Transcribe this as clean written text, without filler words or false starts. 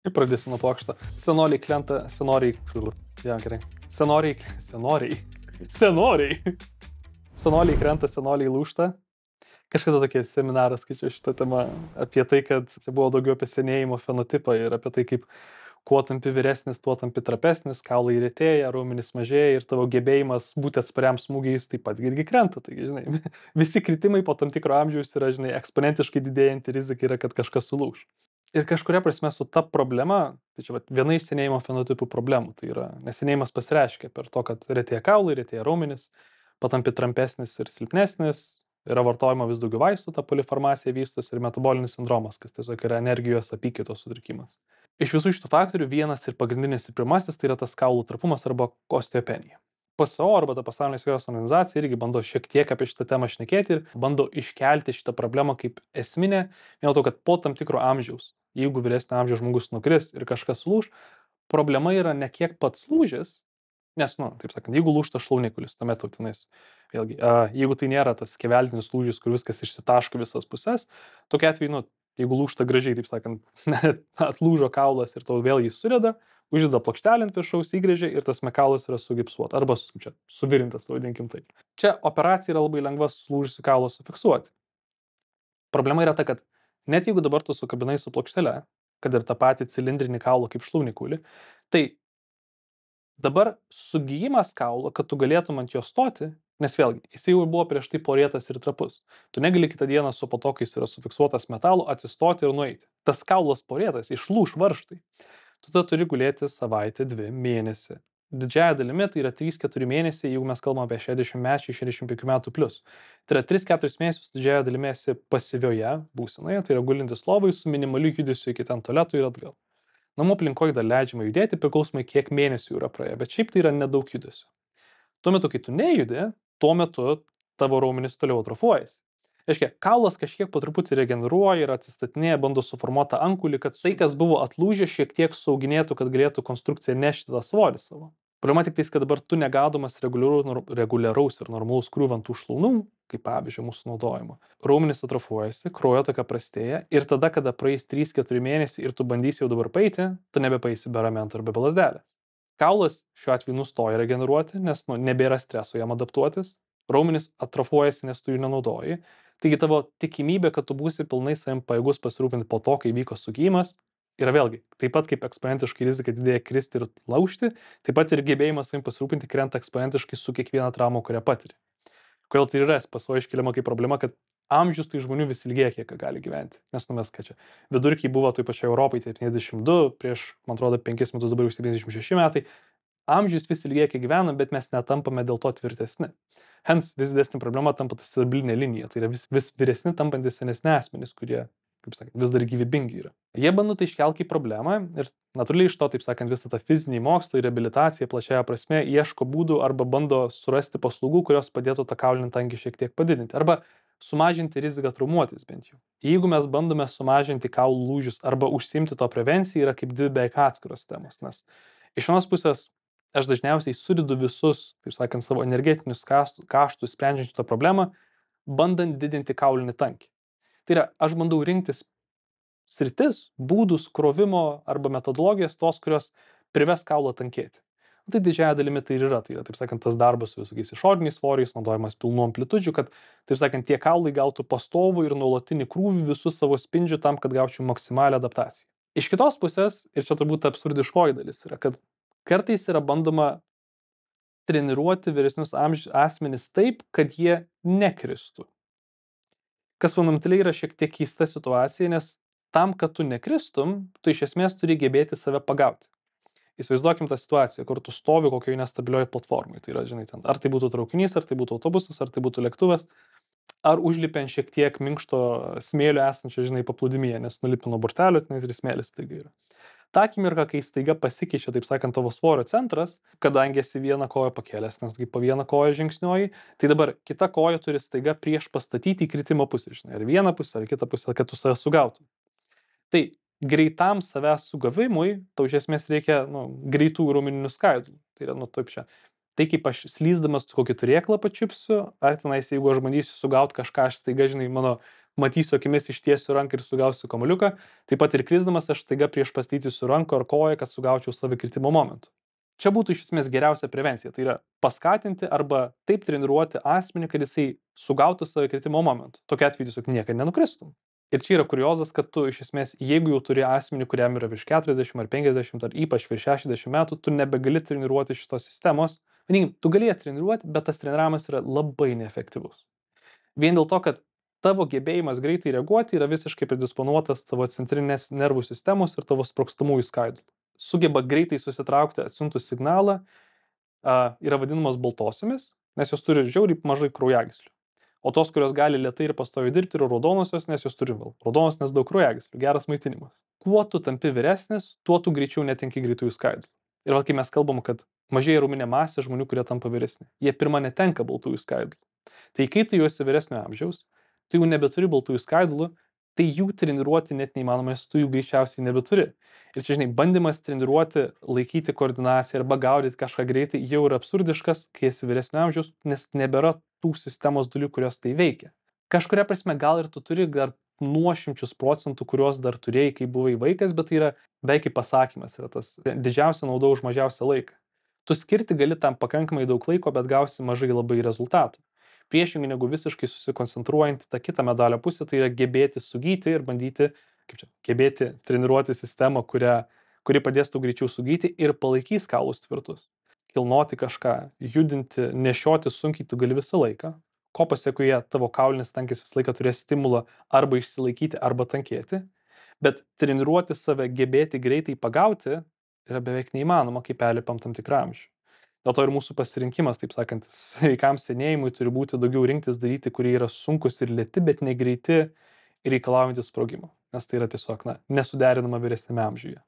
Ir pradėsiu nuo plokšto. Senoliai krenta, senoriai... Ja, gerai. Senoriai... Senoliai krenta, senoliai lūžta. Kažkada tokie seminaras skaičiau šitą temą apie tai, kad čia buvo daugiau apie senėjimo fenotipą ir apie tai, kaip kuo tampi vyresnis, tuo tampi trapesnis, kaulai retėja, raumenys mažėja ir tavo gebėjimas būti atspariam smūgiais taip pat irgi krenta. Taigi, žinai, visi kritimai po tam tikro amžiaus yra, žinai, eksponentiškai didėjanti rizika yra, kad kažkas sulūž. Ir kažkuria prasme su ta problema, tai čia viena iš senėjimo fenotipų problemų, tai yra nesenėjimas pasireiškia per to, kad retėja kaulai, retėja raumenys, patampi trampesnis ir silpnesnis, yra vartojama vis daugiau vaistų, ta polifarmacija vystosi ir metabolinis sindromas, kas tiesiog yra energijos apykaitos sutrikimas. Iš visų šitų faktorių vienas ir pagrindinis ir pirmasis tai yra tas kaulų trapumas arba osteopenija. PSO arba ta Pasaulinė sveikatos organizacija irgi bando šiek tiek apie šitą temą šnekėti ir bando iškelti šitą problemą kaip esminę, dėl to, kad po tam tikro amžiaus, jeigu vyresnio amžiaus žmogus nukris ir kažkas lūž, problema yra ne kiek pats lūžis, nes, taip sakant, jeigu lūžta šlaunikulis, tuomet tenais, vėlgi, jeigu tai nėra tas keveltinis lūžis, kur viskas išsitaško visas pusės, tokia atveju, jeigu lūžta gražiai, taip sakant, atlūžo kaulas ir tau vėl jį sureda, uždeda plokštelę ant viršaus, įgrėžia ir tas mekalas yra sugipsuota arba suvirintas, pavadinkim taip. Čia operacija yra labai lengva sulūžusi kaulą sufiksuoti. Problema yra ta, kad net jeigu dabar tu sukabinai su plokštele, kad ir tą patį cilindrinį kaulą kaip šlaunikulį, tai dabar sugijimas kaulo, kad tu galėtum ant jo stoti, nes vėlgi, jis jau buvo prieš tai porėtas ir trapus. Tu negali kitą dieną su po to, kai jis yra sufiksuotas metalu, atsistoti ir nueiti. Tas kaulas porėtas, išlūž varžtai. Tu tada turi gulėti savaitę, 2 mėnesį. Didžiąja dalimi tai yra 3-4 mėnesiai, jeigu mes kalbame apie 60-mečių, 65 metų plus. Tai yra 3-4 mėnesius didžiąja dalimi esi pasyvioje būsenoje, tai yra gulintis lovai su minimaliu judesiu iki ten tualetų ir atgal. Namų aplinkoje dar leidžiama judėti, priklausomai kiek mėnesių yra praėję, bet šiaip tai yra nedaug judesio. Tuo metu, kai tu nejudi, tuo metu tavo raumenys toliau atrofuojasi. Reiškia, kaulas kažkiek po truputį regeneruoja ir atsistatinėja, bando suformuoti ankulį, kad tai, kas buvo atlūžę, šiek tiek sauginėtų, kad galėtų konstrukcija nešti tą svorį savo. Problema tik tais, kad dabar tu negaudamas reguliaraus ir normalaus krūvio ant tų šlaunų, kaip pavyzdžiui mūsų naudojimo, raumenys atrofuojasi, kraujotaka prastėja ir tada, kada praeis 3-4 mėnesiai ir tu bandysi jau dabar paeiti, tu nebepaeisi be ramento ar be balasdelės. Kaulas šiuo atveju nustoja regeneruoti, nes nebėra streso jam adaptuotis, raumenys atrofuojasi, nes tu jų nenaudoji. Taigi tavo tikimybė, kad tu būsi pilnai savim pajėgus pasirūpinti po to, kai vyko sugijimas, yra vėlgi, taip pat kaip eksponentiškai rizika didėja kristi ir laužti, taip pat ir gebėjimas savim pasirūpinti krenta eksponentiškai su kiekviena trauma, kurią patiri. Kodėl tai yra PSO iškeliama kaip problema, kad amžius tai žmonių vis ilgėja, kiek gali gyventi. Nes mes, kad čia vidurkiai buvo toj pačioj Europai 72, prieš, man atrodo, 5 metus dabar jau 76 metai. Amžius vis ilgėja, kiek gyvenam, bet mes netampame dėl to tvirtesni. Hence, vis didesnė problema tampa ta sidabrinė linija. Tai yra vis vyresni tampantys senesni asmenys, kurie, kaip sakant, vis dar gyvybingi yra. Jie bando tai iškelti kaip problemą ir natūraliai iš to, taip sakant, visą tą fizinį mokslą ir reabilitaciją plačiaja prasme ieško būdų arba bando surasti paslaugų, kurios padėtų tą kaulinį tankį šiek tiek padidinti arba sumažinti riziką traumuotis bent jau. Jeigu mes bandome sumažinti kaulų lūžius arba užsiimti to prevenciją, yra kaip dvi beveik atskiros temos, nes iš vienos pusės aš dažniausiai sudedu visus, taip sakant, savo energetinius kaštus sprendžiant šitą problemą, bandant didinti kaulinį tankį. Tai yra, aš bandau rinktis sritis, būdus, krovimo arba metodologijas tos, kurios prives kaulą tankėti. Tai didžiąja dalimi tai yra, taip sakant, tas darbas su visokiais išoriniais svoriais, naudojimas pilnų amplitudžių, kad, taip sakant, tie kaulai gautų pastovų ir nuolatinį krūvį visus savo spindžių tam, kad gaučiau maksimalią adaptaciją. Iš kitos pusės, ir čia turbūt absurdiškoji dalis yra, kad kartais yra bandoma treniruoti vyresnius asmenis taip, kad jie nekristų. Kas fundamentaliai yra šiek tiek keista situacija, nes tam, kad tu nekristum, tu iš esmės turi gebėti save pagauti. Įsivaizduokim tą situaciją, kur tu stovi kokioje nestabilioje platformoje. Tai yra, žinai, ten, ar tai būtų traukinys, ar tai būtų autobusas, ar tai būtų lėktuvas, ar užlipiant šiek tiek minkšto smėlio esančio, žinai, paplūdimyje, nes nulipi nuo bortelio, tenais ir smėlis staiga yra. Ta akimirka, kai staiga pasikeičia, taip sakant, tavo svorio centras, kadangi esi vieną koją pakėlęs, nes kaip po vieną koją žingsniuoji, tai dabar kita koja turi staiga prieš pastatyti į kritimo pusę, žinai, ar vieną pusę, ar kitą pusę, kad tu save sugautum. Tai greitam savęs sugavimui, tau iš esmės reikia greitų raumeninių skaidulų. Tai yra, taip čia. Tai kaip aš slysdamas kokį turėklą pačiupsiu, ar tenais, jeigu aš bandysiu sugauti kažką, aš staiga, žinai, mano Matysiu akimis, ištiesiu ranką ir sugausiu kamuoliuką, taip pat ir krisdamas aš staiga prieš pastatysiu ranką ar koją, kad sugaučiau save kritimo momentu. Čia būtų iš esmės geriausia prevencija, tai yra paskatinti arba taip treniruoti asmenį, kad jisai sugautų save kritimo momentu. Tokia atveju tiesiog niekada nenukristum. Ir čia yra kuriozas, kad tu iš esmės, jeigu jau turi asmenį, kuriam yra virš 40 ar 50 ar ypač virš 60 metų, tu nebegali treniruoti šitos sistemos. Vadinkim, tu gali ją treniruoti, bet tas treniravimas yra labai neefektyvus. Vien dėl to, kad tavo gebėjimas greitai reaguoti yra visiškai predisponuotas tavo centrinės nervų sistemos ir tavo sprogstamųjų skaidulų. Sugeba greitai susitraukti atsiuntus signalą, yra vadinamos baltosiomis, nes jos turi žiauriai mažai kraujagyslių. O tos, kurios gali lėtai ir pastoviai dirbti, yra raudonosios, nes jos turi raudonos, nes daug kraujagyslių, geras maitinimas. Kuo tu tampi vyresnis, tuo tu greičiau netenki greitųjų skaidulų. Ir kai mes kalbam, kad mažėja raumeninė masė žmonių, kurie tampa vyresni, jie pirmą netenka baltųjų skaidulų. Tai kai tu jau esi vyresnio amžiaus, tu jau nebeturi baltųjų skaidulų, tai jų treniruoti net neįmanoma, nes tu jų greičiausiai nebeturi. Ir čia, žinai, bandymas treniruoti, laikyti koordinaciją arba gaudyti kažką greitai jau yra absurdiškas, kai esi vyresnio amžiaus, nes nebėra tų sistemos dalių, kurios tai veikia. Kažkuria prasme gal ir tu turi dar nuošimčius procentų, kuriuos dar turėjai, kai buvai vaikas, bet tai yra beveik kaip pasakymas, yra tas didžiausia nauda už mažiausią laiką. Tu skirti gali tam pakankamai daug laiko, bet gausi mažai labai rezultatų. Priešingai negu visiškai susikoncentruojant tą kitą medalio pusę, tai yra gebėti sugyti ir bandyti, gebėti treniruoti sistemą, kuri padės tau greičiau sugyti ir palaikys kaulus tvirtus. Kilnoti kažką, judinti, nešioti sunkiai tu gali visą laiką, ko pasiekoje tavo kaulinis tankis visą laiką turės stimulą arba išsilaikyti, arba tankėti, bet treniruoti save, gebėti greitai pagauti yra beveik neįmanoma, kai perlipam tam tikrą amžių. Dėl to ir mūsų pasirinkimas, taip sakant, sveikam senėjimui turi būti daugiau rinktis daryti, kurie yra sunkus ir lėti, bet negreiti ir reikalaujantis sprogimo, nes tai yra tiesiog nesuderinama vyresniame amžiuje.